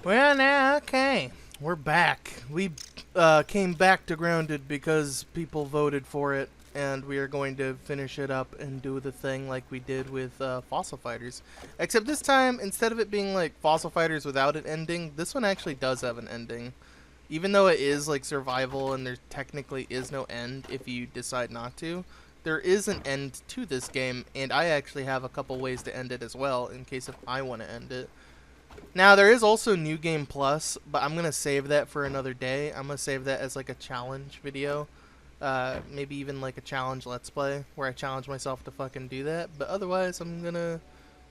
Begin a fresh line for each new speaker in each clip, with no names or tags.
Well, now, okay. We're back. We came back to Grounded because people voted for it, and we are going to finish it up and do the thing like we did with Fossil Fighters. Except this time, instead of it being like Fossil Fighters without an ending, this one actually does have an ending. Even though it is like survival and there technically is no end if you decide not to, there is an end to this game, and I actually have a couple ways to end it as well in case if I want to end it. Now, there is also New Game Plus, but I'm going to save that for another day. I'm going to save that as like a challenge video. Maybe even like a challenge let's play where I challenge myself to fucking do that. But otherwise, I'm going to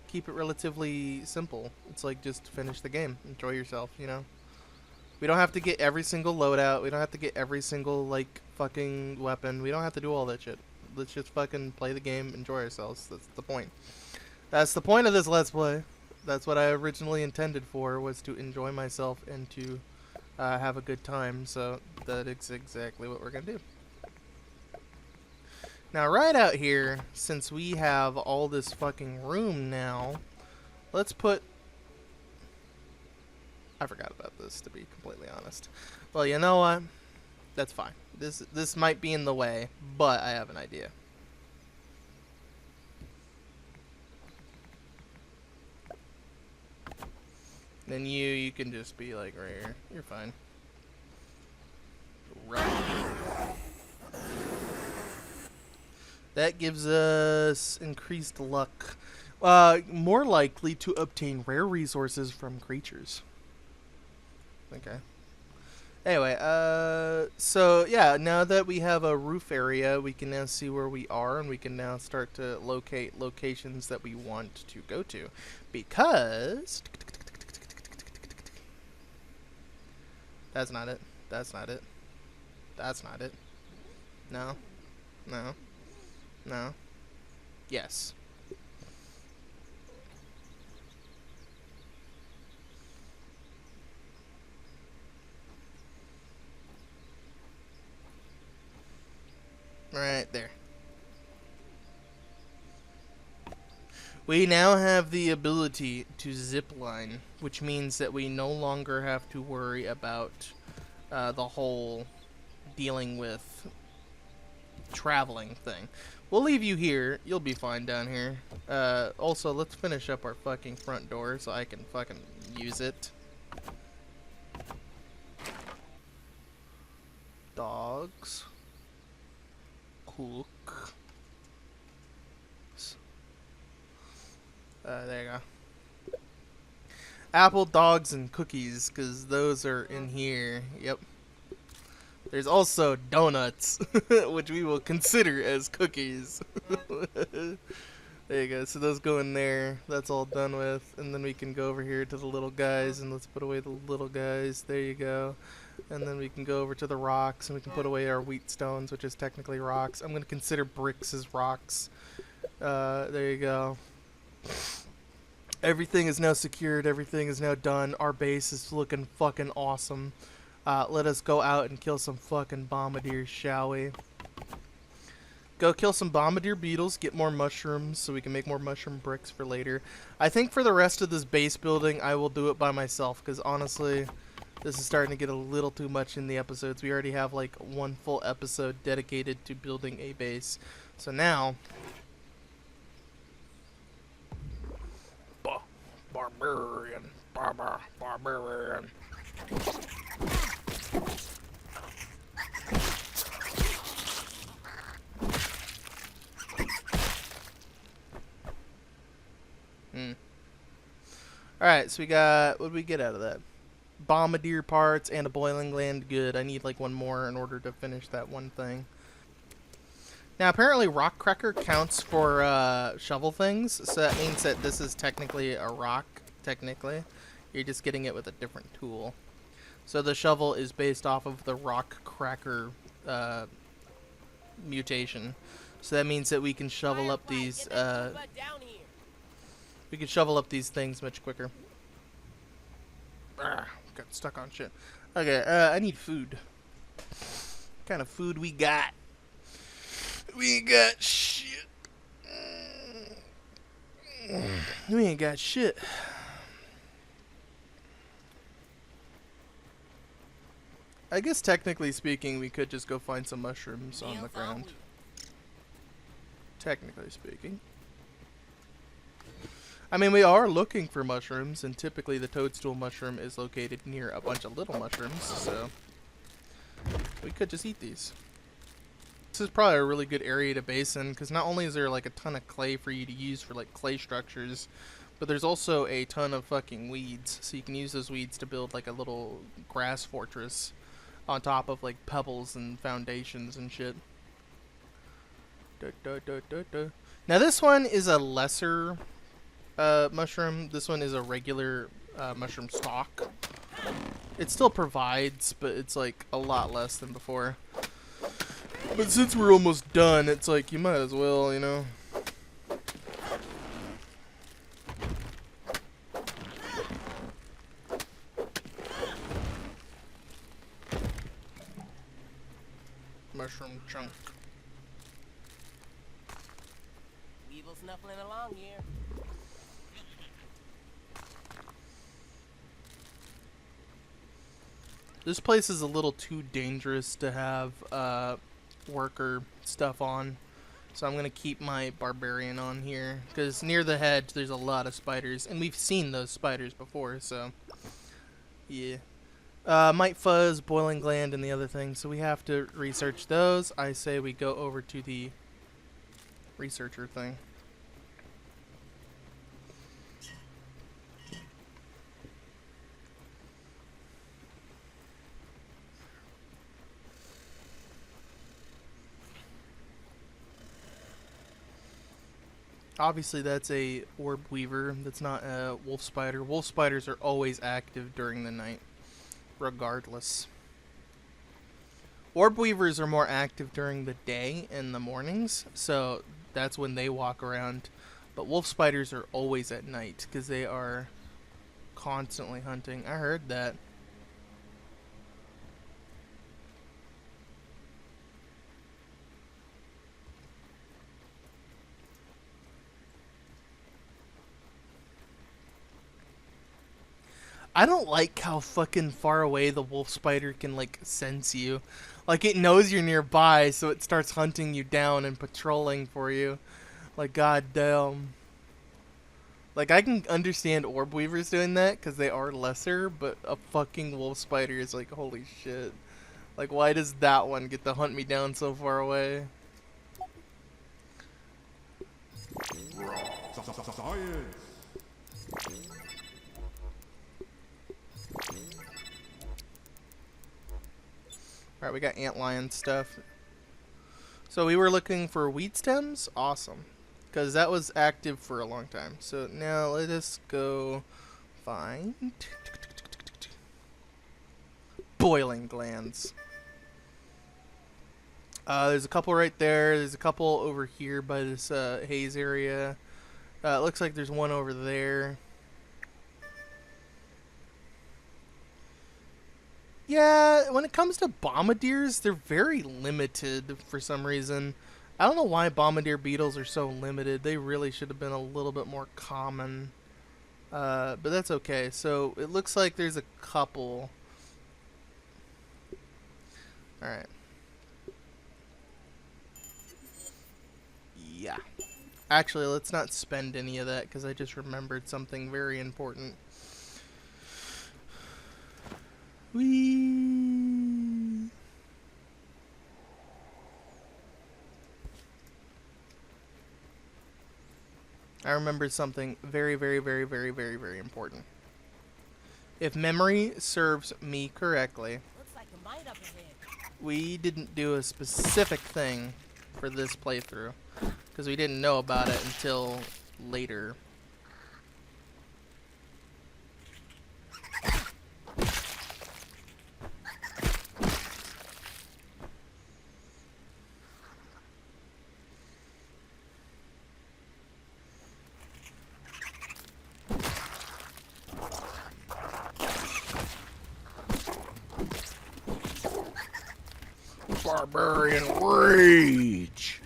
keep it relatively simple. It's like just finish the game. Enjoy yourself, you know? We don't have to get every single loadout. We don't have to get every single like fucking weapon. We don't have to do all that shit. Let's just fucking play the game, enjoy ourselves. That's the point. That's the point of this let's play. That's what I originally intended for, was to enjoy myself and to have a good time, so that is exactly what we're going to do. Now, right out here, since we have all this fucking room now, let's put... I forgot about this, to be completely honest. Well, you know what? That's fine. This might be in the way, but I have an idea. Then you can just be like right here. You're fine. Right. That gives us increased luck. More likely to obtain rare resources from creatures. Okay. Anyway, so yeah, now that we have a roof area, we can now see where we are, and we can now start to locate locations that we want to go to. Because... That's not it. That's not it. That's not it. No. No. No. Yes. Right there. We now have the ability to zipline, which means that we no longer have to worry about the whole dealing with traveling thing. We'll leave you here. You'll be fine down here. Also, let's finish up our fucking front door so I can fucking use it. Dogs. Cook. There you go. Apple, dogs, and cookies, because those are in here. Yep. There's also donuts, which we will consider as cookies. There you go. So those go in there. That's all done with. And then we can go over here to the little guys, and let's put away the little guys. There you go. And then we can go over to the rocks, and we can put away our wheat stones, which is technically rocks. I'm going to consider bricks as rocks. There you go. Everything is now secured. Everything is now done. Our base is looking fucking awesome. Let us go out and kill some fucking bombardiers, shall we? Go kill some bombardier beetles, get more mushrooms so we can make more mushroom bricks for later. I think for the rest of this base building, I will do it by myself, because honestly, this is starting to get a little too much in the episodes. We already have like one full episode dedicated to building a base. So now... Barbarian. Barbarian. Alright, so we got... What did we get out of that? Bombardier parts and a boiling gland. Good. I need like one more in order to finish that one thing. Now, apparently rock cracker counts for shovel things, so that means that this is technically a rock, technically. You're just getting it with a different tool. So the shovel is based off of the rock cracker mutation. So that means that we can shovel up these things much quicker. Got stuck on shit. Okay, I need food. What kind of food we got? We ain't got shit. We ain't got shit. I guess technically speaking, we could just go find some mushrooms on the ground. Technically speaking. I mean, we are looking for mushrooms, and typically the toadstool mushroom is located near a bunch of little mushrooms, so we could just eat these. This is probably a really good area to base in, because not only is there like a ton of clay for you to use for like clay structures, but there's also a ton of fucking weeds, so you can use those weeds to build like a little grass fortress on top of like pebbles and foundations and shit. Now this one is a lesser mushroom. This one is a regular mushroom stalk. It still provides, but it's like a lot less than before. But since we're almost done, it's like you might as well, you know. Mushroom chunk.
Weevil snuffling along here.
This place is a little too dangerous to have worker stuff on, so I'm gonna keep my barbarian on here because near the hedge there's a lot of spiders, and we've seen those spiders before. So yeah. Mite fuzz, boiling gland, and the other thing. So we have to research those. I say we go over to the researcher thing. Obviously that's a orb weaver. That's not a wolf spider. Wolf spiders are always active during the night, regardless. Orb weavers are more active during the day and the mornings, so that's when they walk around. But wolf spiders are always at night because they are constantly hunting. I heard that. I don't like how fucking far away the wolf spider can, like, sense you. Like, it knows you're nearby, so it starts hunting you down and patrolling for you. Like, goddamn. Like, I can understand orb weavers doing that, because they are lesser, but a fucking wolf spider is like, holy shit. Like, why does that one get to hunt me down so far away?
Science.
Alright, we got antlion stuff. So we were looking for wheat stems? Awesome. Because that was active for a long time. So now let us go find boiling glands. There's a couple right there. There's a couple over here by this haze area. It looks like there's one over there. Yeah, when it comes to bombardiers, they're very limited for some reason. I don't know why bombardier beetles are so limited. They really should have been a little bit more common. But that's okay. So it looks like there's a couple. Alright. Yeah. Actually, let's not spend any of that because I just remembered something very important. Whee! I remembered something very, very, very, very, very, very important. If memory serves me correctly,
Looks like a mite up ahead.
we didn't do a specific thing for this playthrough because we didn't know about it until later. Barbarian rage.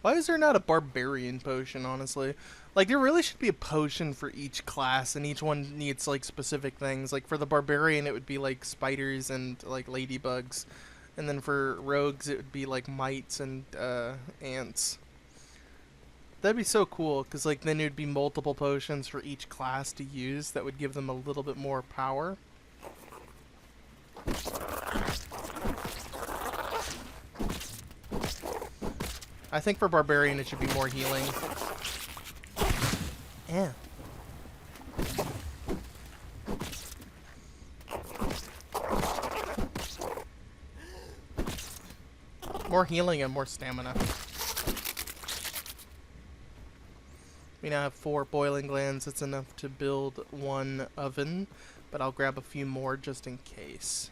Why is there not a barbarian potion, honestly? Like, there really should be a potion for each class, and each one needs, like, specific things. Like, for the barbarian, it would be, like, spiders and, like, ladybugs. And then for rogues, it would be, like, mites and, ants. That'd be so cool, because, like, then there'd be multiple potions for each class to use that would give them a little bit more power. I think for barbarian, it should be more healing. Yeah. More healing and more stamina. We now have 4 boiling glands. That's enough to build 1 oven, but I'll grab a few more just in case.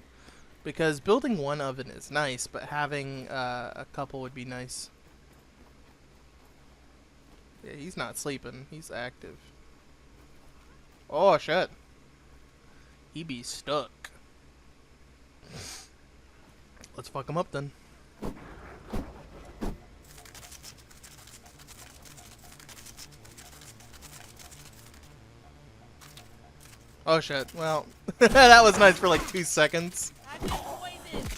Because building 1 oven is nice, but having a couple would be nice. Yeah, he's not sleeping. He's active. Oh, shit. He be stuck. Let's fuck him up then. Oh shit, well, that was nice for like 2 seconds.
I just poisoned.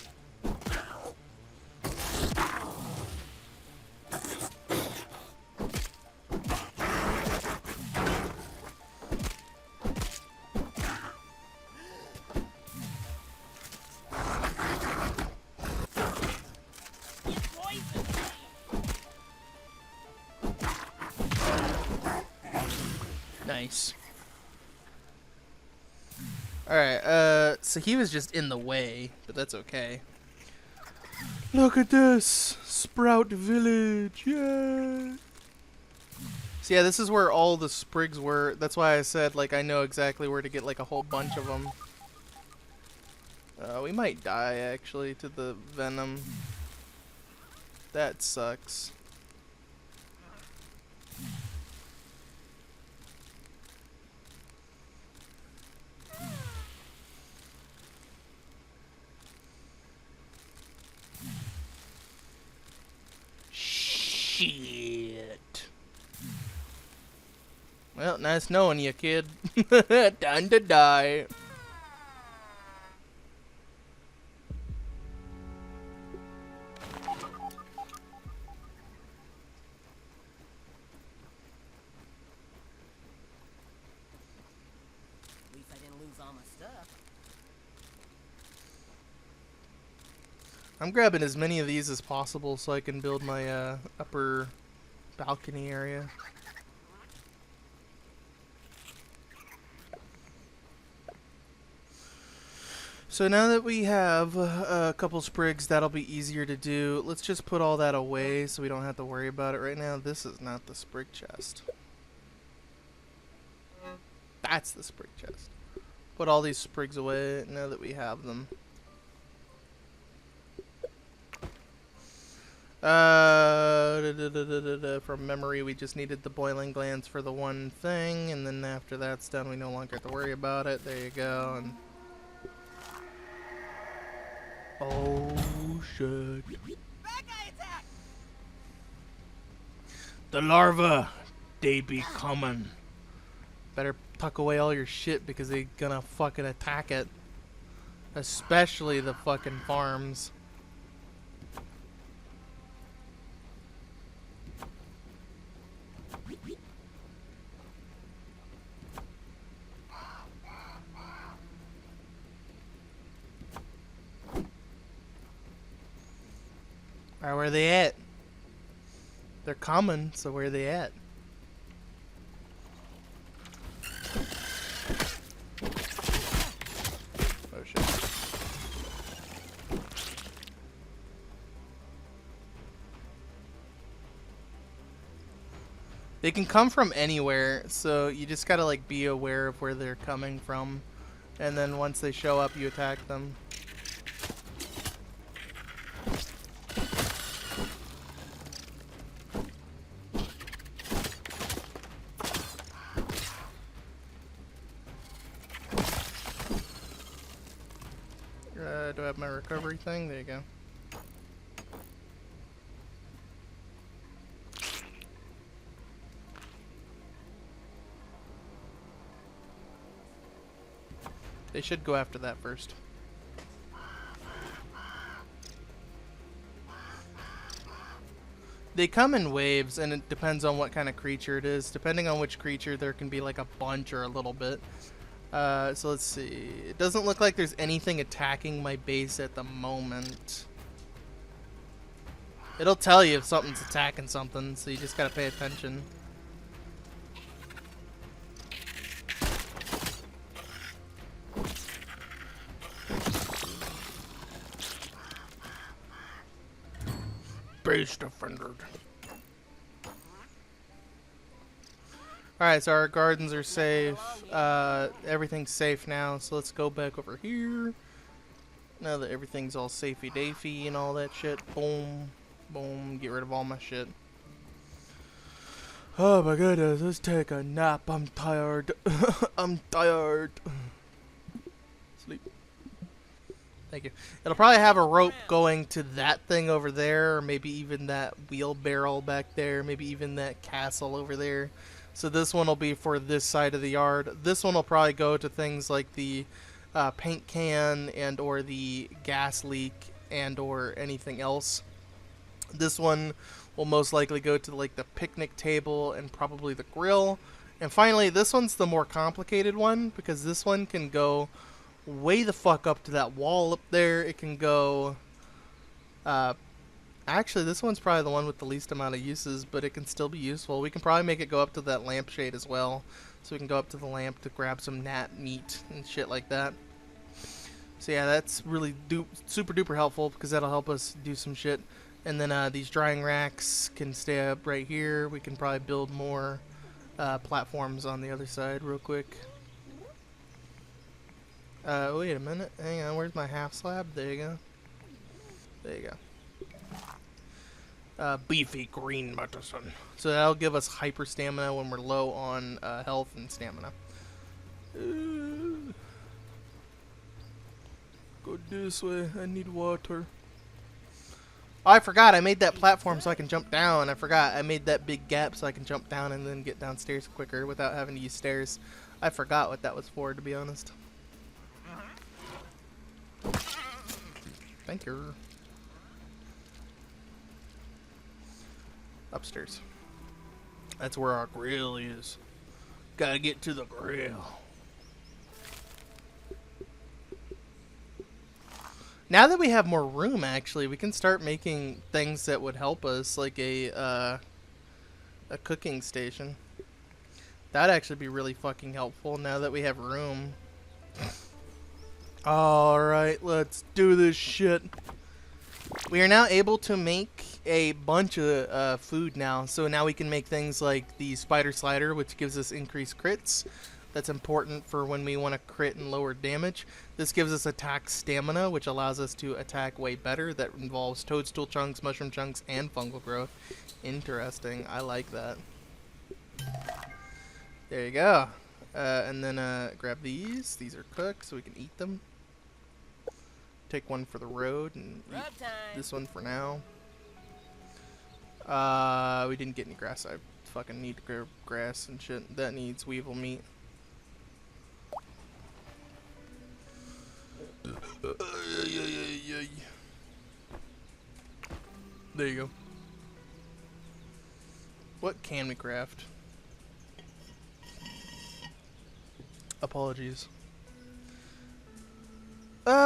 You poisoned me.
Nice. Alright, so he was just in the way, but that's okay. Look at this! Sprout Village, yay! So yeah, this is where all the sprigs were. That's why I said, like, I know exactly where to get, like, a whole bunch of them. We might die, actually, to the venom. That sucks. Shit. Well, nice knowing you, kid. Time to die.
At least I didn't lose all my stuff.
I'm grabbing as many of these as possible so I can build my upper balcony area. So now that we have a couple sprigs, that'll be easier to do. Let's just put all that away so we don't have to worry about it right now. This is not the sprig chest. That's the sprig chest. Put all these sprigs away now that we have them. From memory, we just needed the boiling glands for the one thing, and then after that's done, we no longer have to worry about it. There you go. And oh shit!
Bad guy attack!
The larvae, they be coming. Better tuck away all your shit because they gonna fucking attack it. Especially the fucking farms. Alright, where are they at? They're coming, so where are they at? Oh shit. They can come from anywhere, so you just gotta like be aware of where they're coming from. And then once they show up, you attack them. Do I have my recovery thing? There you go. They should go after that first. They come in waves, and it depends on what kind of creature it is. Depending on which creature, there can be like a bunch or a little bit. So let's see. It doesn't look like there's anything attacking my base at the moment. It'll tell you if something's attacking something, so you just gotta pay attention. Base defended. Alright, so our gardens are safe. Everything's safe now, so let's go back over here. Now that everything's all safey-dafey and all that shit. Boom. Boom. Get rid of all my shit. Oh my goodness, let's take a nap. I'm tired. I'm tired. Sleep. Thank you. It'll probably have a rope going to that thing over there, or maybe even that wheelbarrow back there, maybe even that castle over there. So this one will be for this side of the yard. This one will probably go to things like the paint can and or the gas leak and or anything else. This one will most likely go to like the picnic table and probably the grill. And finally, this one's the more complicated one because this one can go way the fuck up to that wall up there. It can go actually this one's probably the one with the least amount of uses, but it can still be useful. We can probably make it go up to that lampshade as well, so we can go up to the lamp to grab some nat meat and shit like that. So yeah, that's really super duper helpful because that'll help us do some shit. And then these drying racks can stay up right here. We can probably build more platforms on the other side real quick. Wait a minute. Hang on. Where's my half slab? There you go. There you go. Beefy green medicine. So that'll give us hyper stamina when we're low on health and stamina. Go this way. I need water. Oh, I forgot. I made that platform so I can jump down. I forgot. I made that big gap so I can jump down and then get downstairs quicker without having to use stairs. I forgot what that was for, to be honest. Thank you. Upstairs. That's where our grill is. Gotta get to the grill. Now that we have more room, actually, we can start making things that would help us, like a cooking station. That'd actually be really fucking helpful now that we have room. Alright, let's do this shit. We are now able to make a bunch of food now. So now we can make things like the spider slider, which gives us increased crits. That's important for when we want to crit and lower damage. This gives us attack stamina, which allows us to attack way better. That involves toadstool chunks, mushroom chunks, and fungal growth. Interesting. I like that. There you go. And then grab these. These are cooked, so we can eat them. Take one for the road and eat this one for now. We didn't get any grass. I fucking need to grab grass and shit. That needs weevil meat. There you go. What can we craft? Apologies.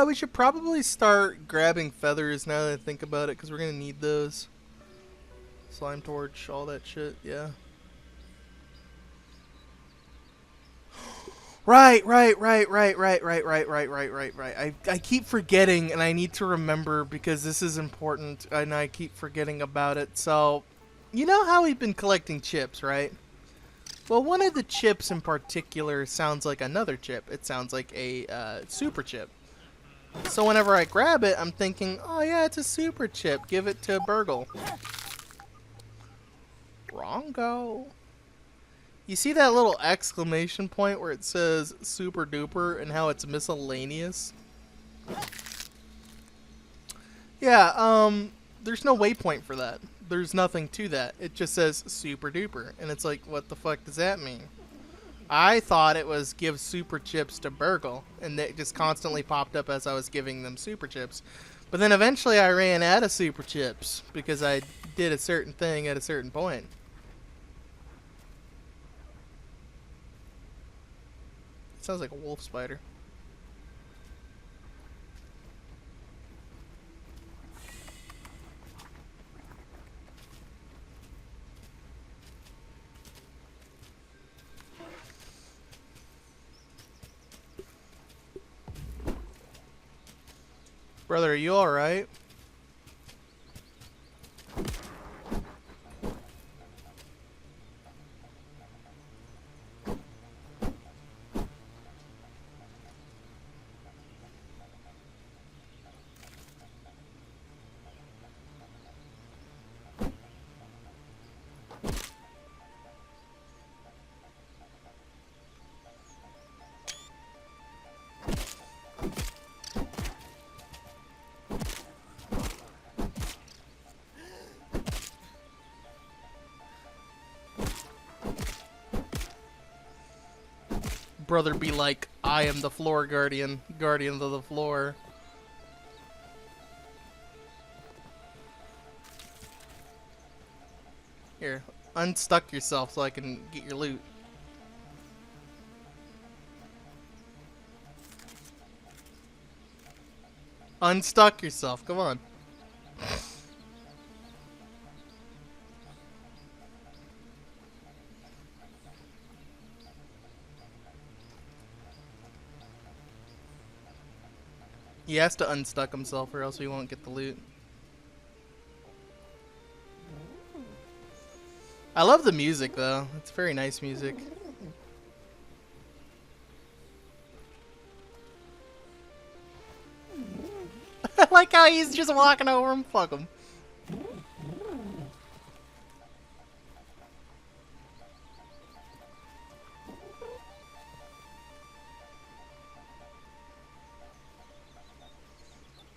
We should probably start grabbing feathers now that I think about it, because we're gonna need those. Slime torch, all that shit, yeah. Right. I keep forgetting, and I need to remember because this is important, and I keep forgetting about it. So, you know how we've been collecting chips, right? Well, one of the chips in particular sounds like another chip. It sounds like a super chip. So whenever I grab it, I'm thinking, oh yeah, it's a super chip. Give it to Burgle. Wrongo. You see that little exclamation point where it says super duper and how it's miscellaneous? Yeah, there's no waypoint for that. There's nothing to that. It just says super duper. And it's like, what the fuck does that mean? I thought it was give super chips to Burgle, and it just constantly popped up as I was giving them super chips. But then eventually I ran out of super chips because I did a certain thing at a certain point. It sounds like a wolf spider. Brother, are you alright? Brother be like, I am the floor guardian, guardian of the floor. Here, unstuck yourself so I can get your loot. Unstuck yourself, come on. He has to unstuck himself or else he won't get the loot. I love the music though. It's very nice music. I like how he's just walking over him. Fuck him.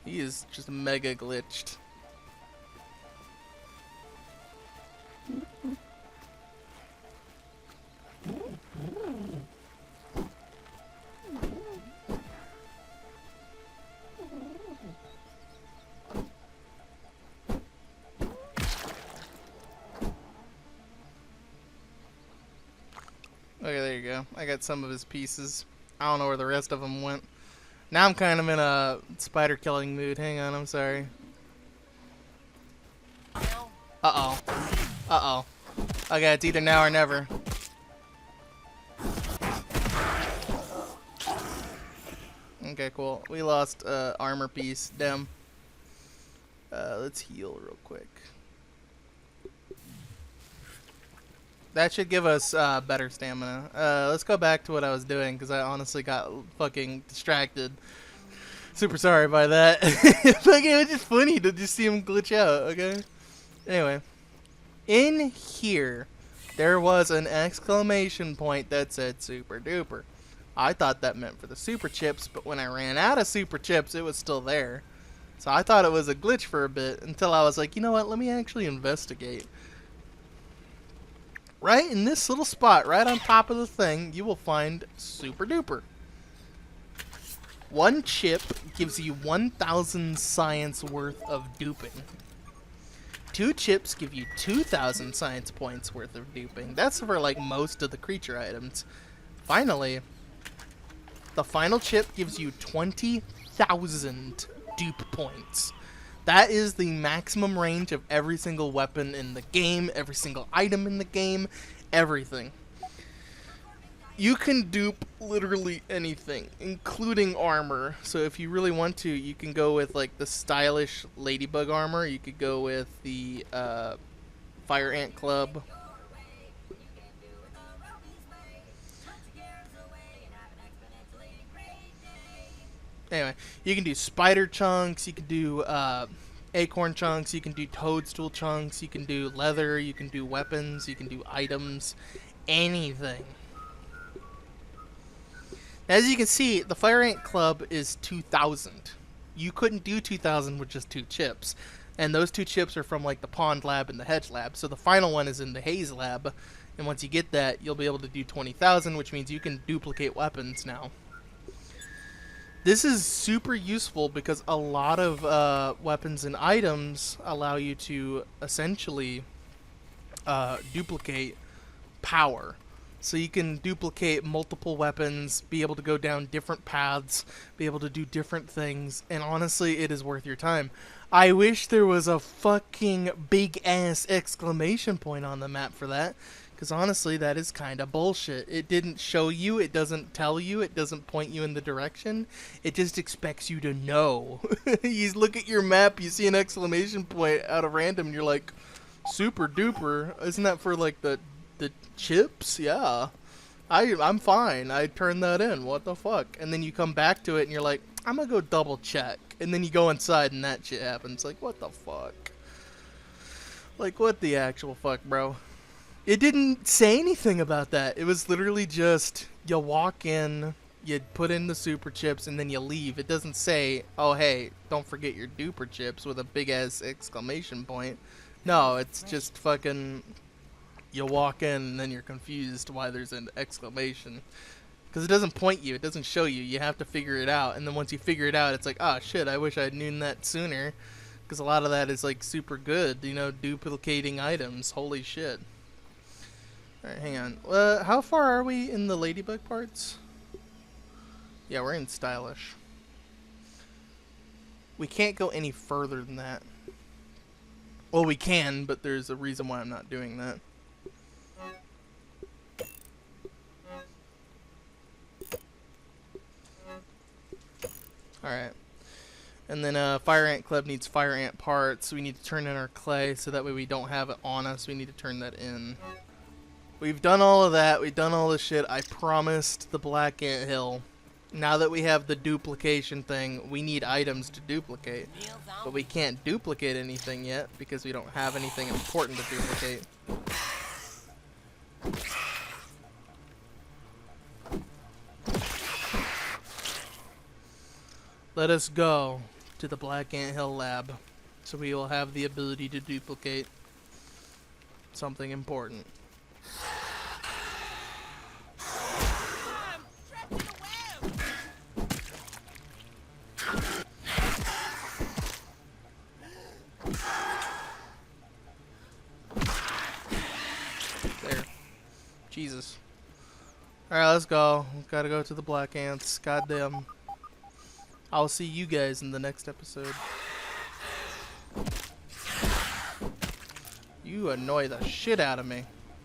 He is just mega glitched. Okay, there you go. I got some of his pieces. I don't know where the rest of them went. Now I'm kind of in a spider killing mood. Hang on, I'm sorry. Uh-oh. Uh-oh. Okay, it's either now or never. Okay, cool. We lost armor piece. Damn. Let's heal real quick. That should give us better stamina. Let's go back to what I was doing because I honestly got fucking distracted. Super sorry by that. Like, it was just funny to just see him glitch out, okay? Anyway. In here, there was an exclamation point that said super duper. I thought that meant for the super chips, but when I ran out of super chips, it was still there. So I thought it was a glitch for a bit until I was like, you know what, let me actually investigate. Right in this little spot, right on top of the thing, you will find super duper. One chip gives you 1,000 science worth of duping. 2 chips give you 2,000 science points worth of duping. That's for like most of the creature items. Finally, the final chip gives you 20,000 dupe points. That is the maximum range of every single weapon in the game, every single item in the game, everything. You can dupe literally anything, including armor. So if you really want to, you can go with like the stylish ladybug armor. You could go with the fire ant club. Anyway, you can do spider chunks, you can do acorn chunks, you can do toadstool chunks, you can do leather, you can do weapons, you can do items, anything. As you can see, the Fire Ant Club is 2,000. You couldn't do 2,000 with just 2 chips. And those 2 chips are from like the Pond Lab and the Hedge Lab. So the final one is in the Haze Lab. And once you get that, you'll be able to do 20,000, which means you can duplicate weapons now. This is super useful because a lot of weapons and items allow you to essentially duplicate power. So you can duplicate multiple weapons, be able to go down different paths, be able to do different things, and honestly, it is worth your time. I wish there was a fucking big-ass exclamation point on the map for that, because honestly, that is kind of bullshit. It didn't show you, it doesn't tell you, it doesn't point you in the direction, it just expects you to know. You look at your map, you see an exclamation point out of random, and you're like, super duper, isn't that for like the chips? Yeah. I'm fine. I turned that in. What the fuck? And then you come back to it and you're like, I'm gonna go double check. And then you go inside and that shit happens. Like, what the fuck? Like, what the actual fuck, bro? It didn't say anything about that. It was literally just, you walk in, you put in the super chips, and then you leave. It doesn't say, oh, hey, don't forget your duper chips with a big-ass exclamation point. No, it's just fucking... You walk in and then you're confused why there's an exclamation. Because it doesn't point you, it doesn't show you, you have to figure it out. And then once you figure it out, it's like, oh shit, I wish I'd known that sooner. Because a lot of that is like super good, you know, duplicating items, holy shit. Alright, hang on. How far are we in the ladybug parts? Yeah, we're in stylish. We can't go any further than that. Well, we can, but there's a reason why I'm not doing that. Alright. And then Fire Ant Club needs Fire Ant parts. We need to turn in our clay so that way we don't have it on us. We need to turn that in. We've done all of that. We've done all this shit. I promised the Black Ant Hill. Now that we have the duplication thing, we need items to duplicate. But we can't duplicate anything yet because we don't have anything important to duplicate. Let us go to the Black Ant Hill lab so we will have the ability to duplicate something important.
I'm trapped in the web!
There. Jesus. Alright, let's go. We've got to go to the Black Ants. Goddamn. I'll see you guys in the next episode. You annoy the shit out of me.